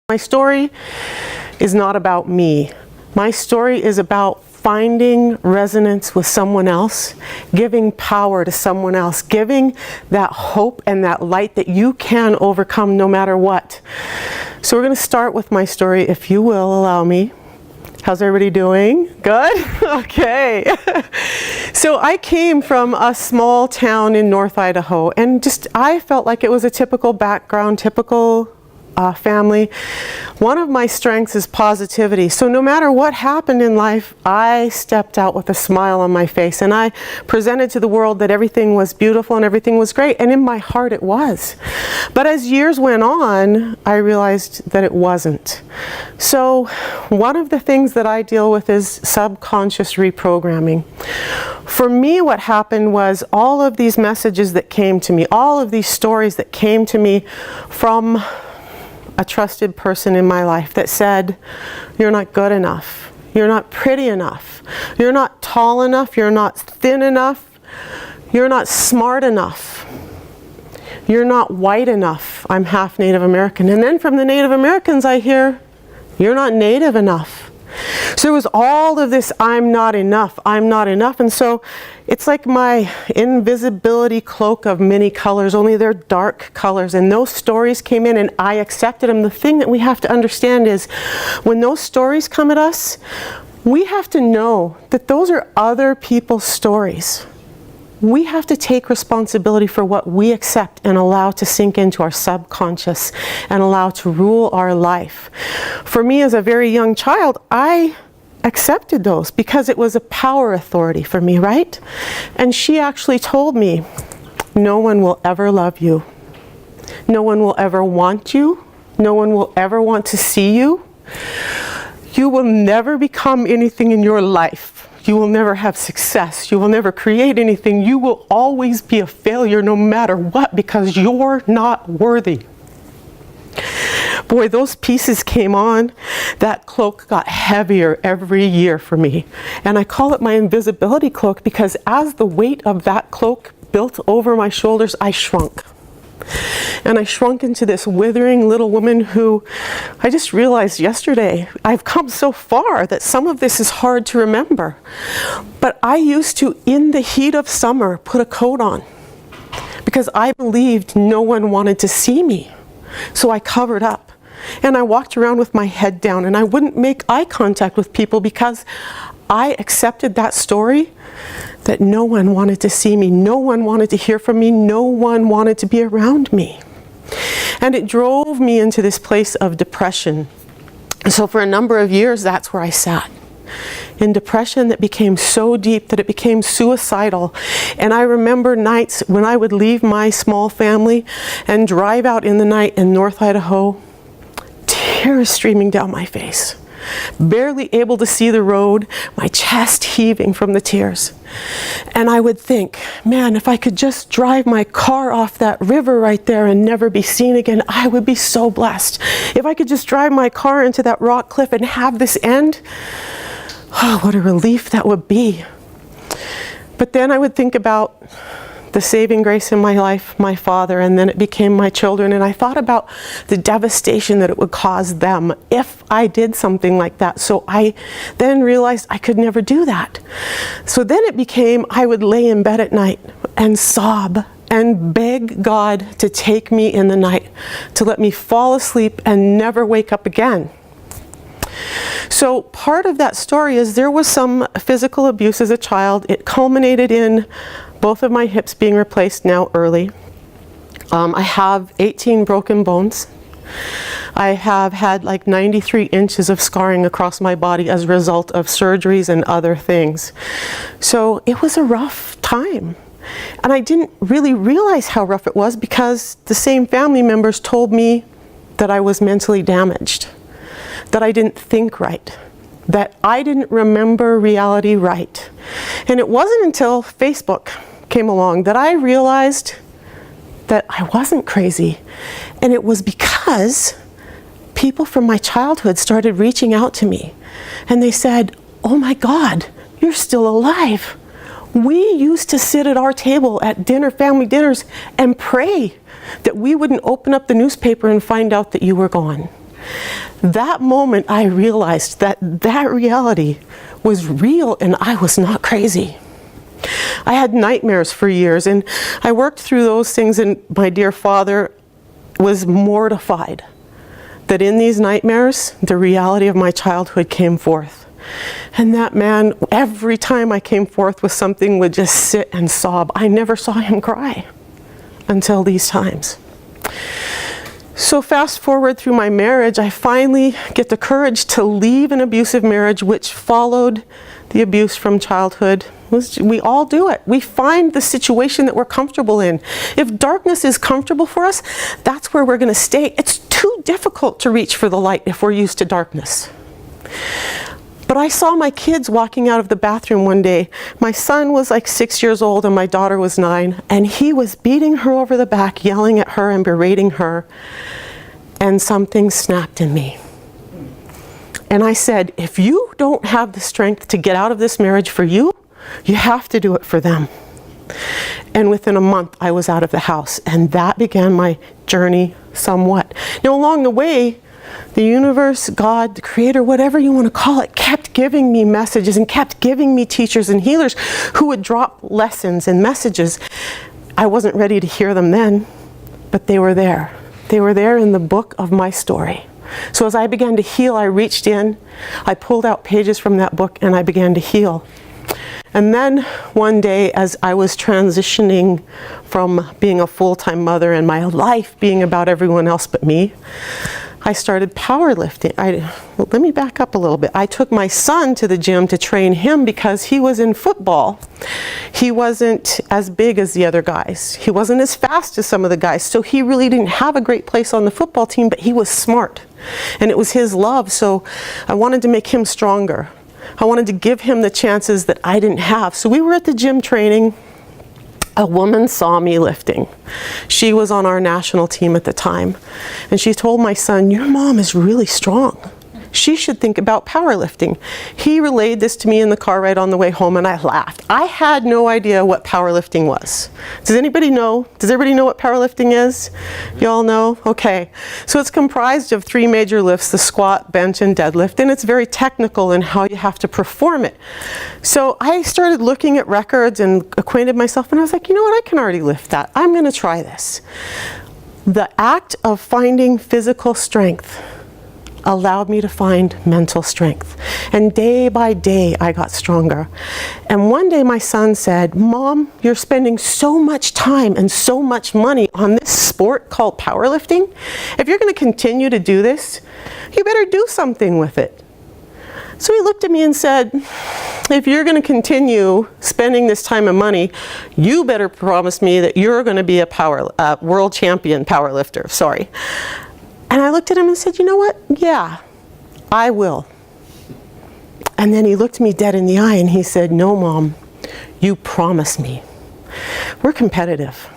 My story is not about me. My story is about finding resonance with someone else, giving power to someone else, giving that hope and that light that you can overcome no matter what. So we're going to start with my story, if you will allow me. How's everybody doing? Good? Okay. So I came from a small town in North Idaho, and I felt like it was a typical background, typical family. One of my strengths is positivity. So no matter what happened in life, I stepped out with a smile on my face and I presented to the world that everything was beautiful and everything was great. And in my heart it was. But as years went on, I realized that it wasn't. So one of the things that I deal with is subconscious reprogramming. For me, what happened was all of these messages that came to me, all of these stories that came to me from a trusted person in my life that said, you're not good enough, you're not pretty enough, you're not tall enough, you're not thin enough, you're not smart enough, you're not white enough. I'm half Native American. And then from the Native Americans I hear, you're not Native enough. So it was all of this, I'm not enough, I'm not enough. And so it's like my invisibility cloak of many colors, only they're dark colors. And those stories came in and I accepted them. The thing that we have to understand is when those stories come at us, we have to know that those are other people's stories. We have to take responsibility for what we accept and allow to sink into our subconscious and allow to rule our life. For me as a very young child, I accepted those because it was a power authority for me, right? And she actually told me, no one will ever love you. No one will ever want you. No one will ever want to see you. You will never become anything in your life. You will never have success. You will never create anything. You will always be a failure no matter what because you're not worthy. Boy, those pieces came on. That cloak got heavier every year for me. And I call it my invisibility cloak because as the weight of that cloak built over my shoulders, I shrunk. And I shrunk into this withering little woman who I just realized yesterday, I've come so far that some of this is hard to remember. But I used to, in the heat of summer, put a coat on because I believed no one wanted to see me. So I covered up and I walked around with my head down and I wouldn't make eye contact with people because I accepted that story that no one wanted to see me, no one wanted to hear from me, no one wanted to be around me. And it drove me into this place of depression. So for a number of years, that's where I sat. In depression that became so deep that it became suicidal. And I remember nights when I would leave my small family and drive out in the night in North Idaho, tears streaming down my face. Barely able to see the road, my chest heaving from the tears. And I would think, man, if I could just drive my car off that river right there and never be seen again, I would be so blessed. If I could just drive my car into that rock cliff and have this end, oh, what a relief that would be. But then I would think about the saving grace in my life, my father, and then it became my children. And I thought about the devastation that it would cause them if I did something like that. So I then realized I could never do that. So then it became, I would lay in bed at night and sob and beg God to take me in the night, to let me fall asleep and never wake up again. So part of that story is there was some physical abuse as a child. It culminated in both of my hips being replaced now early. I have 18 broken bones. I have had like 93 inches of scarring across my body as a result of surgeries and other things. So it was a rough time. And I didn't really realize how rough it was because the same family members told me that I was mentally damaged, that I didn't think right, that I didn't remember reality right. And it wasn't until Facebook came along that I realized that I wasn't crazy. And it was because people from my childhood started reaching out to me. And they said, oh my God, you're still alive. We used to sit at our table at dinner, family dinners, and pray that we wouldn't open up the newspaper and find out that you were gone. That moment I realized that that reality was real and I was not crazy. I had nightmares for years, and I worked through those things, and my dear father was mortified that in these nightmares, the reality of my childhood came forth. And that man, every time I came forth with something, would just sit and sob. I never saw him cry until these times. So fast forward through my marriage, I finally get the courage to leave an abusive marriage, which followed the abuse from childhood. We all do it. We find the situation that we're comfortable in. If darkness is comfortable for us, that's where we're going to stay. It's too difficult to reach for the light if we're used to darkness. But I saw my kids walking out of the bathroom one day. My son was like 6 years old and my daughter was 9, and he was beating her over the back, yelling at her and berating her, and something snapped in me. And I said, if you don't have the strength to get out of this marriage for you, you have to do it for them. And within a month, I was out of the house, and that began my journey somewhat. Now, along the way, the universe, God, the creator, whatever you want to call it, kept giving me messages and kept giving me teachers and healers who would drop lessons and messages. I wasn't ready to hear them then, but they were there. They were there in the book of my story. So as I began to heal, I reached in, I pulled out pages from that book, and I began to heal. And then one day, as I was transitioning from being a full-time mother and my life being about everyone else but me, I started powerlifting. Let me back up a little bit. I took my son to the gym to train him because he was in football. He wasn't as big as the other guys. He wasn't as fast as some of the guys. So he really didn't have a great place on the football team, but he was smart. And it was his love, so I wanted to make him stronger. I wanted to give him the chances that I didn't have. So we were at the gym training. A woman saw me lifting. She was on our national team at the time. And she told my son, your mom is really strong. She should think about powerlifting. He relayed this to me in the car ride on the way home, and I laughed. I had no idea what powerlifting was. Does anybody know? Does everybody know what powerlifting is? You all know? Okay. So it's comprised of 3 major lifts, the squat, bench, and deadlift, and it's very technical in how you have to perform it. So I started looking at records and acquainted myself, and I was like, you know what? I can already lift that. I'm going to try this. The act of finding physical strength allowed me to find mental strength. And day by day, I got stronger. And one day my son said, Mom, you're spending so much time and so much money on this sport called powerlifting. If you're going to continue to do this, you better do something with it. So he looked at me and said, if you're going to continue spending this time and money, you better promise me that you're going to be a world champion powerlifter. Sorry. And I looked at him and said, you know what? Yeah, I will. And then he looked me dead in the eye and he said, no, Mom, you promise me. We're competitive.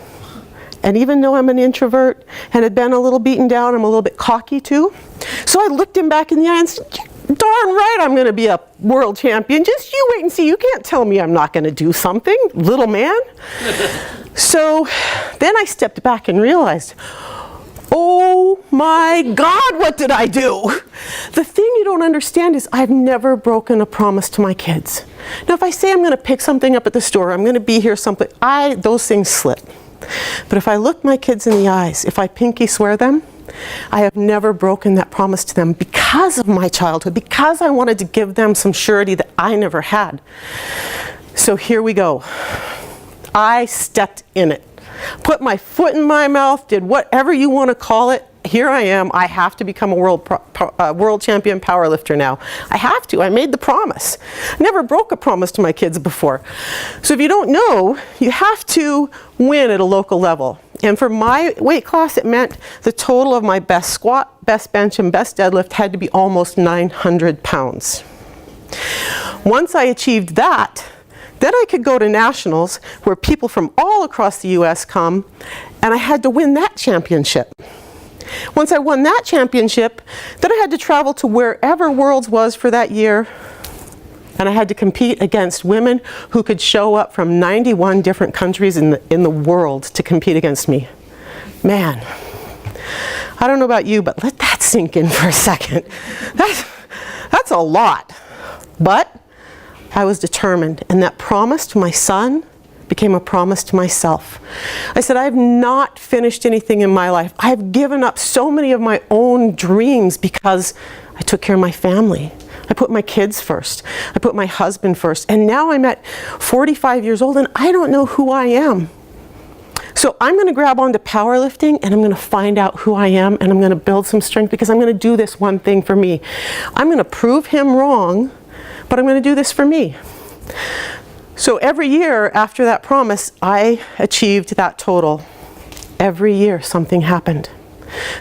And even though I'm an introvert and had been a little beaten down, I'm a little bit cocky too. So I looked him back in the eye and said, darn right I'm going to be a world champion. Just you wait and see. You can't tell me I'm not going to do something, little man. So then I stepped back and realized, oh my God, what did I do? The thing you don't understand is I've never broken a promise to my kids. Now, if I say I'm going to pick something up at the store, I'm going to be here something, those things slip. But if I look my kids in the eyes, if I pinky swear them, I have never broken that promise to them because of my childhood, because I wanted to give them some surety that I never had. So here we go. I stepped in it. Put my foot in my mouth, did whatever you want to call it. Here I am. I have to become a world champion powerlifter now. I have to. I made the promise. I never broke a promise to my kids before. So if you don't know, you have to win at a local level. And for my weight class, it meant the total of my best squat, best bench, and best deadlift had to be almost 900 pounds. Once I achieved that, then I could go to nationals where people from all across the US come, and I had to win that championship. Once I won that championship, then I had to travel to wherever Worlds was for that year, and I had to compete against women who could show up from 91 different countries in the world to compete against me. Man, I don't know about you, but let that sink in for a second. That's a lot. But I was determined, and that promise to my son became a promise to myself. I said, I have not finished anything in my life. I have given up so many of my own dreams because I took care of my family. I put my kids first. I put my husband first. And now I'm at 45 years old and I don't know who I am. So I'm going to grab onto powerlifting and I'm going to find out who I am, and I'm going to build some strength because I'm going to do this one thing for me. I'm going to prove him wrong, but I'm going to do this for me. So every year after that promise, I achieved that total. Every year something happened.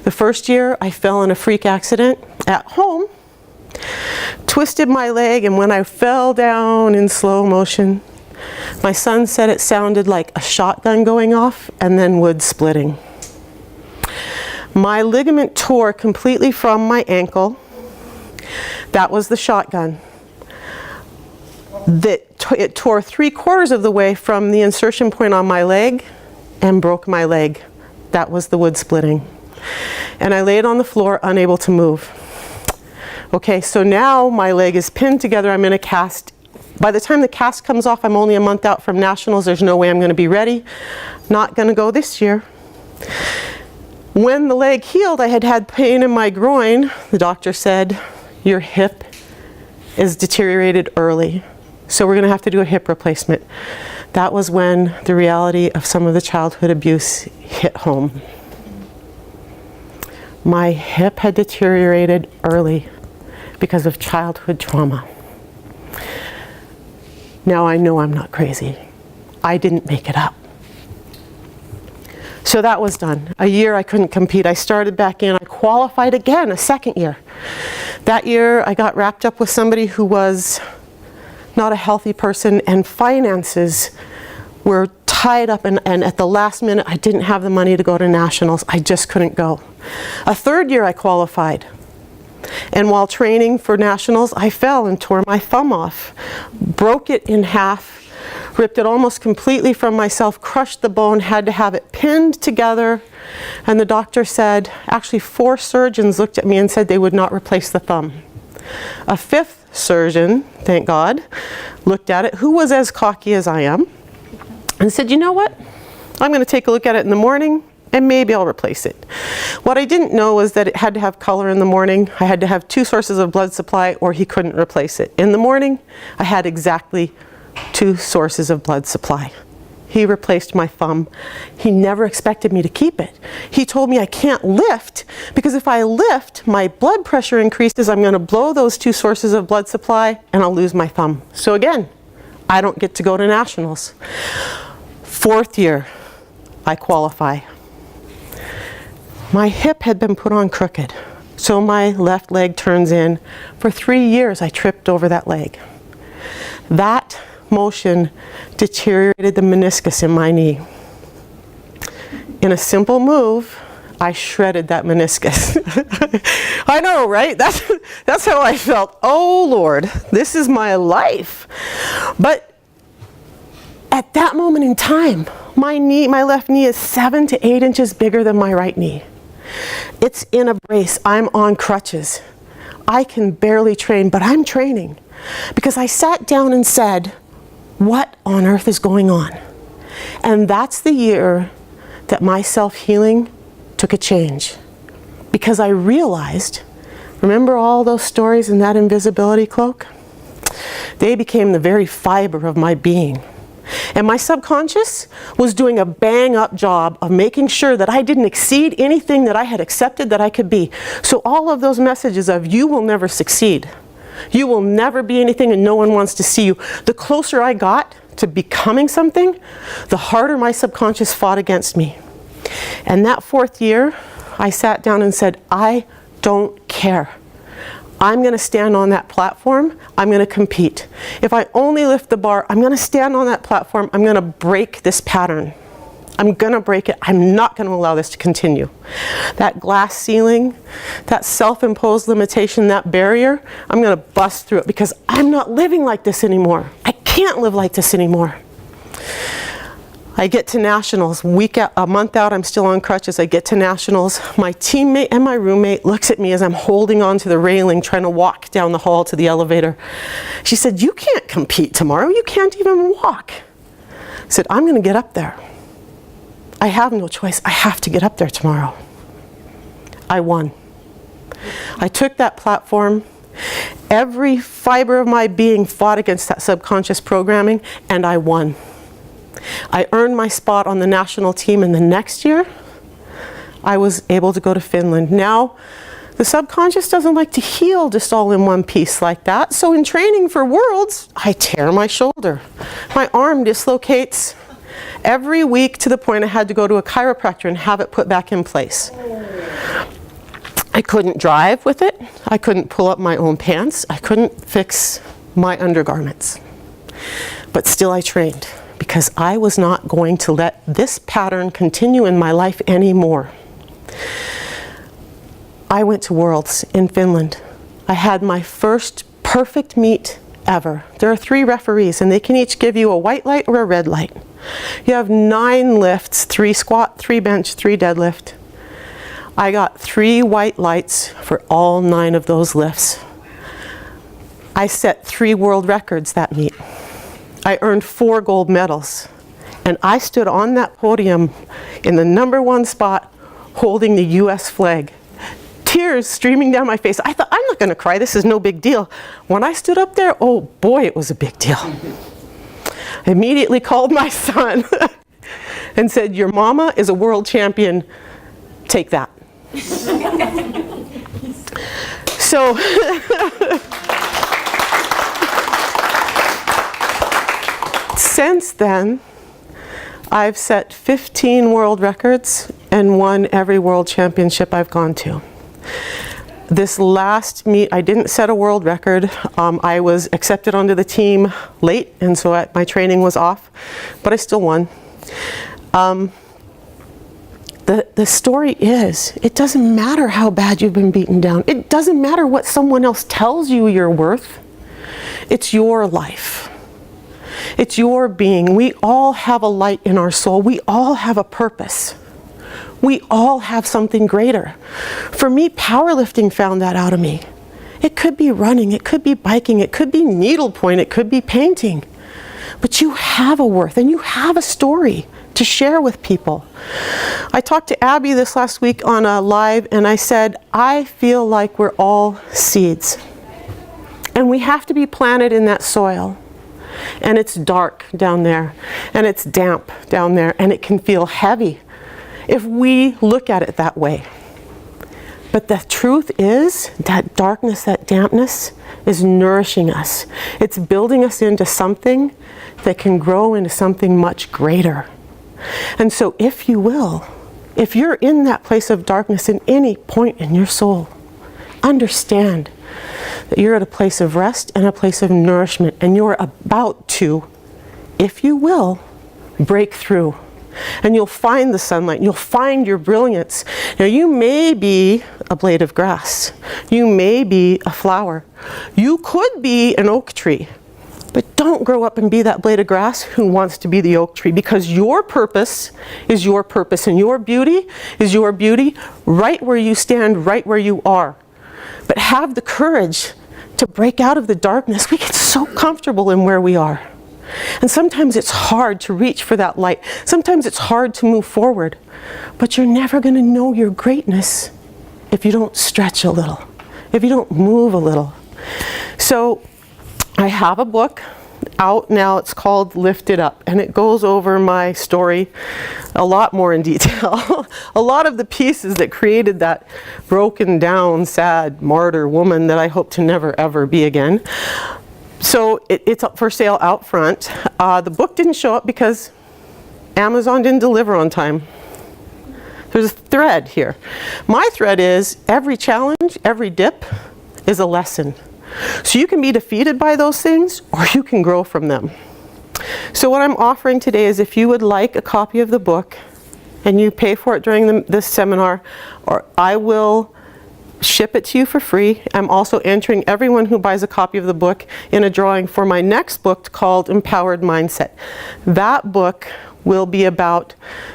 The first year I fell in a freak accident at home, twisted my leg, and when I fell down in slow motion, my son said it sounded like a shotgun going off and then wood splitting. My ligament tore completely from my ankle. That was the shotgun. It tore 3/4 of the way from the insertion point on my leg and broke my leg. That was the wood splitting. And I laid on the floor, unable to move. Okay, so now my leg is pinned together. I'm in a cast. By the time the cast comes off, I'm only a month out from nationals. There's no way I'm going to be ready. Not going to go this year. When the leg healed, I had pain in my groin. The doctor said, your hip is deteriorated early, so we're going to have to do a hip replacement. That was when the reality of some of the childhood abuse hit home. My hip had deteriorated early because of childhood trauma. Now I know I'm not crazy. I didn't make it up. So that was done. A year I couldn't compete. I started back in. I qualified again, a second year. That year I got wrapped up with somebody who was not a healthy person, and finances were tied up, and at the last minute I didn't have the money to go to nationals. I just couldn't go. A third year I qualified. And while training for nationals, I fell and tore my thumb off, broke it in half, ripped it almost completely from myself, crushed the bone, had to have it pinned together. And the doctor said, actually 4 surgeons looked at me and said they would not replace the thumb. A 5th surgeon, thank God, looked at it, who was as cocky as I am, and said, you know what? I'm going to take a look at it in the morning, and maybe I'll replace it. What I didn't know was that it had to have color in the morning. I had to have 2 sources of blood supply, or he couldn't replace it. In the morning, I had exactly 2 sources of blood supply. He replaced my thumb. He never expected me to keep it. He told me I can't lift because if I lift, my blood pressure increases. I'm going to blow those 2 sources of blood supply and I'll lose my thumb. So again, I don't get to go to nationals. 4th year, I qualify. My hip had been put on crooked, so my left leg turns in. For 3 years, I tripped over that leg. That motion deteriorated the meniscus in my knee. In a simple move, I shredded that meniscus. I know, right? That's how I felt. Oh Lord, this is my life. But at that moment in time, my left knee is 7 to 8 inches bigger than my right knee. It's in a brace. I'm on crutches. I can barely train, but I'm training because I sat down and said, what on earth is going on? And that's the year that my self-healing took a change, because I realized, remember all those stories in that invisibility cloak? They became the very fiber of my being. And my subconscious was doing a bang-up job of making sure that I didn't exceed anything that I had accepted that I could be. So all of those messages of, you will never succeed, you will never be anything and no one wants to see you, the closer I got to becoming something, the harder my subconscious fought against me. And that 4th year, I sat down and said, I don't care. I'm going to stand on that platform. I'm going to compete. If I only lift the bar, I'm going to stand on that platform. I'm going to break this pattern. I'm going to break it. I'm not going to allow this to continue. That glass ceiling, that self-imposed limitation, that barrier, I'm going to bust through it because I'm not living like this anymore. I can't live like this anymore. I get to nationals, a month out, I'm still on crutches. I get to nationals. My teammate and my roommate looks at me as I'm holding onto the railing, trying to walk down the hall to the elevator. She said, "You can't compete tomorrow. You can't even walk." I said, "I'm going to get up there. I have no choice. I have to get up there tomorrow." I won. I took that platform. Every fiber of my being fought against that subconscious programming, and I won. I earned my spot on the national team, and the next year, I was able to go to Finland. Now, the subconscious doesn't like to heal just all in one piece like that. So in training for Worlds, I tear my shoulder. My arm dislocates every week to the point I had to go to a chiropractor and have it put back in place. I couldn't drive with it. I couldn't pull up my own pants. I couldn't fix my undergarments. But still I trained, because I was not going to let this pattern continue in my life anymore. I went to Worlds in Finland. I had my first perfect meet ever. There are 3 referees, and they can each give you a white light or a red light. You have 9 lifts, 3 squat, 3 bench, 3 deadlift. I got 3 white lights for all 9 of those lifts. I set 3 world records that meet. I earned 4 gold medals. And I stood on that podium in the #1 spot holding the US flag. Tears streaming down my face. I thought, I'm not going to cry. This is no big deal. When I stood up there, oh boy, it was a big deal. I immediately called my son and said, "Your mama is a world champion. Take that." So since then, I've set 15 world records and won every world championship I've gone to. This last meet, I didn't set a world record. I was accepted onto the team late, and so my training was off, but I still won. The story is, it doesn't matter how bad you've been beaten down. It doesn't matter what someone else tells you you're worth. It's your life. It's your being. We all have a light in our soul. We all have a purpose. We all have something greater. For me, powerlifting found that out of me. It could be running, it could be biking, it could be needlepoint, it could be painting. But you have a worth and you have a story to share with people. I talked to Abby this last week on a live, and I said, I feel like we're all seeds. And we have to be planted in that soil. And it's dark down there, and it's damp down there, and it can feel heavy if we look at it that way. But the truth is, that darkness, that dampness is nourishing us. It's building us into something that can grow into something much greater. And so if you will, if you're in that place of darkness in any point in your soul, understand that you're at a place of rest and a place of nourishment, and you're about to, if you will, break through. And you'll find the sunlight, you'll find your brilliance. Now you may be a blade of grass, you may be a flower, you could be an oak tree, but don't grow up and be that blade of grass who wants to be the oak tree, because your purpose is your purpose, and your beauty is your beauty right where you stand, right where you are. But have the courage to break out of the darkness. We get so comfortable in where we are. And sometimes it's hard to reach for that light. Sometimes it's hard to move forward. But you're never going to know your greatness if you don't stretch a little, if you don't move a little. So I have a book out now. It's called Lift It Up, and it goes over my story a lot more in detail. A lot of the pieces that created that broken down, sad martyr woman that I hope to never ever be again. So it's up for sale out front. The book didn't show up because Amazon didn't deliver on time. There's a thread here. My thread is every challenge, every dip is a lesson. So you can be defeated by those things, or you can grow from them. So what I'm offering today is, if you would like a copy of the book and you pay for it during this seminar, or I will ship it to you for free. I'm also entering everyone who buys a copy of the book in a drawing for my next book called Empowered Mindset. That book will be about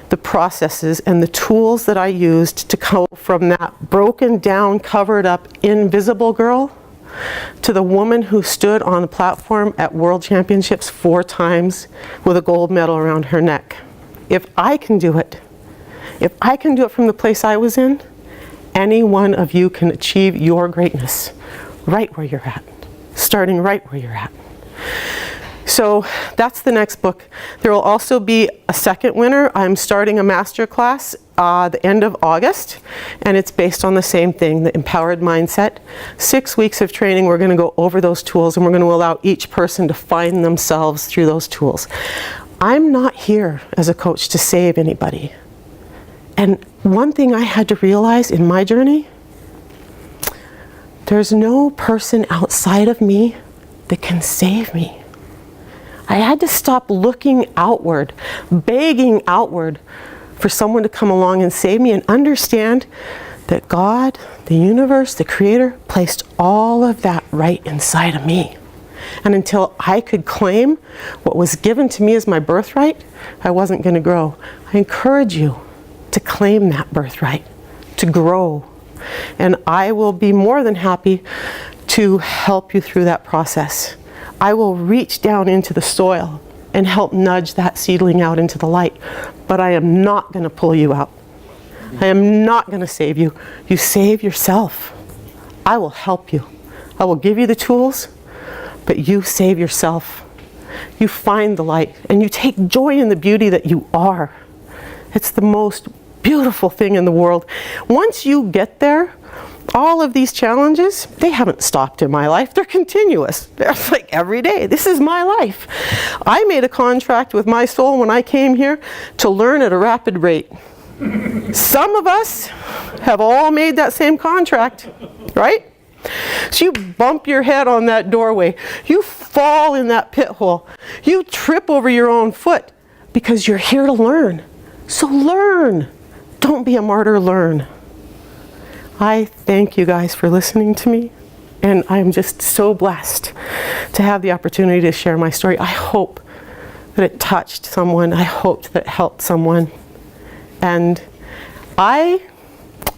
the processes and the tools that I used to go from that broken down, covered up, invisible girl to the woman who stood on the platform at World Championships 4 times with a gold medal around her neck. If I can do it from the place I was in, any one of you can achieve your greatness right where you're at, starting right where you're at. So that's the next book. There will also be a second winner. I'm starting a master class the end of August, and it's based on the same thing, the empowered mindset. 6 weeks of training, we're going to go over those tools, and we're going to allow each person to find themselves through those tools. I'm not here as a coach to save anybody. And one thing I had to realize in my journey, there's no person outside of me that can save me. I had to stop looking outward, begging outward for someone to come along and save me, and understand that God, the universe, the Creator, placed all of that right inside of me. And until I could claim what was given to me as my birthright, I wasn't going to grow. I encourage you to claim that birthright, to grow. And I will be more than happy to help you through that process. I will reach down into the soil and help nudge that seedling out into the light. But I am not going to pull you out. I am not going to save you. You save yourself. I will help you. I will give you the tools, but you save yourself. You find the light, and you take joy in the beauty that you are. It's the most beautiful thing in the world. Once you get there, all of these challenges, they haven't stopped in my life. They're continuous. They're like every day. This is my life. I made a contract with my soul when I came here to learn at a rapid rate. Some of us have all made that same contract, right? So you bump your head on that doorway. You fall in that pit hole. You trip over your own foot because you're here to learn. So learn. Don't be a martyr, learn. I thank you guys for listening to me, and I'm just so blessed to have the opportunity to share my story. I hope that it touched someone. I hope that it helped someone. And I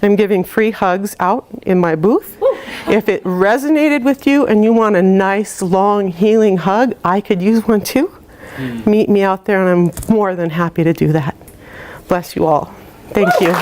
am giving free hugs out in my booth. If it resonated with you and you want a nice, long, healing hug, I could use one too. Meet me out there, and I'm more than happy to do that. Bless you all. Thank you.